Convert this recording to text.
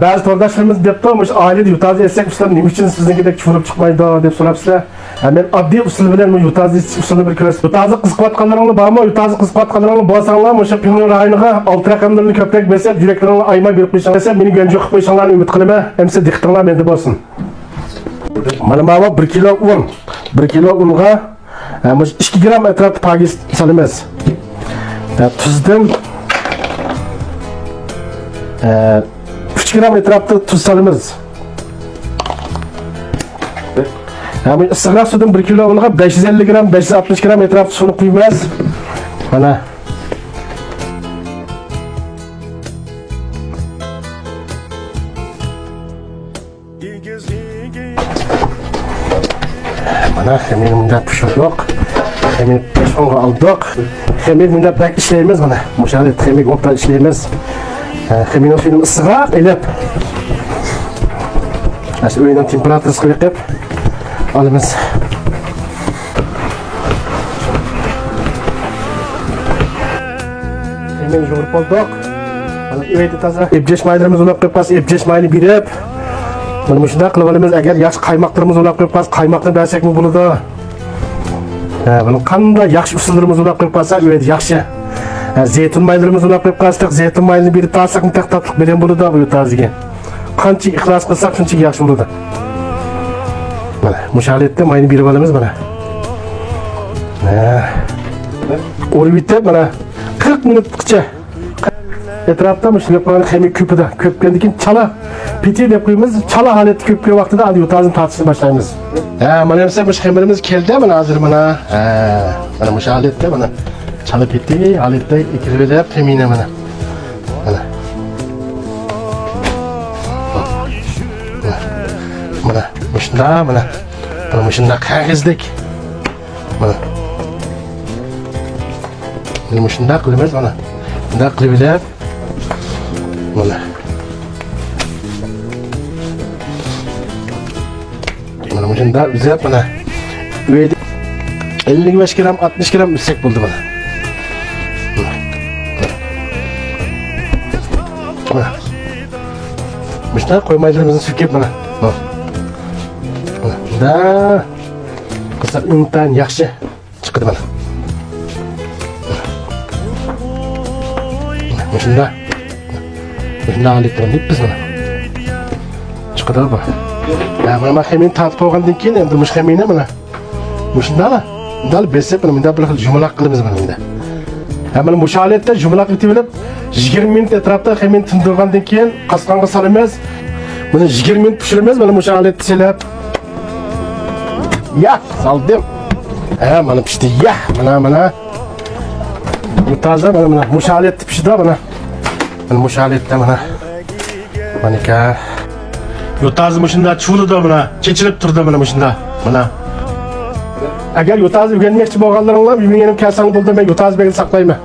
Bazı tordaşlarımız depti olmuş, ailede yutazı etsek usulü neymiş için sizinkidek çuvurup çıkmaydı dep sorapsizlar. Ben adli usul bilen yutazı usulü bir köres. Yutazı kızıkvatkanlarını bağırma, yutazı kızıkvatkanlarını boğasanlar, şu piyonun rayınıga altı rakamlarını köprek besep, direklerini ayma bir kıyışan besep, beni gönce kıyışanlarını ümit kılıma, hemse diktikler bende olsun. Bana baba 1 kilo un, 1 kilo unga 2 gram etrafı pagis salımız. Tuzdan 3 gram etrafta tuz salımız. Issiqroq sudan 1 kilo unga 550 gram, 560 gram etrafı suni quymiz. Mana mana hemen bunda pishirdik. Hemen pishonga oldik. Hemen bunda pek ishlaymiz mana. Mushali hemen o'rta ishlaymiz. Hemen film issiqroq elib. Ash uydan temperaturasi qo'yib olamiz. Hemen yo'g'irib oldik. Mana uyda toza ebjesh maylarimizni ulab qo'yib qo'ysak, ebjesh mayni berib mana shunday qilib olamiz. Agar yaxshi qaymoqlarimizni ulab qo'yib qo'ysak, qaymoqni bersak bo'ladi. Buni qanday yaxshi usullarimizni ulab qo'yib qo'ysak, uyda yaxshi. Zeytun maylarimizni ulab qo'yib qo'ysak, zeytun maylini berib tatsak, tatliq beren bo'ladi bu taziga. Qancha ixlos qilsak, shuncha yaxshi bo'ladi. Mana mushaletda mayni berib olamiz mana. O'rib bitib mana 40 minutgacha etrafda shunday qo'ygan xemik ko'pida ko'pgandan keyin chala piti deb qo'yamiz. Chala holatda ko'pgan vaqtida yutazini tatishni boshlaymiz. Mana hamsa bu xemirimiz keldi mana hozir mana. Mana mushaletda mana chala piti holatda ikirib xemina mana. Mana. Mana shunda mana shunda qog'ozdek. Mana shunda qilamiz mana. Bunda qilib mana. Mana shunda uzab mana. Uyda 55 gram 60 gram isek bo'ldi mana. Mana. Shunda qo'ymaylarimizni sukib mana. Da qilsak undan yaxshi chiqadi mana. Shunda olib biz mana. Chiqadi bu. Mana hemen tatib olgandan keyin endi mush hemini mana. Shundala. Dal besib mana bir xil jumlaq qilamiz mana bunda. Mana mush holatda jumlaq etib olib 20 minut etrafda hemen tindirgandan keyin qasqonga solamiz. Mana 20 minut pishiramiz mana mush holatda silab. Ya saldım. Mana pişti ya mana. Bu taze mana mushalet pişti mana. Mana mushaletda mana. Manika. Yutazı muşunda çuğulda mana. Keçirip turdi mana shunda. Mana. Agar yutazı o'rganmoqchi bo'lganlaringlar, mening kelsangiz bo'ldi, men yutazı belgi saqlayman.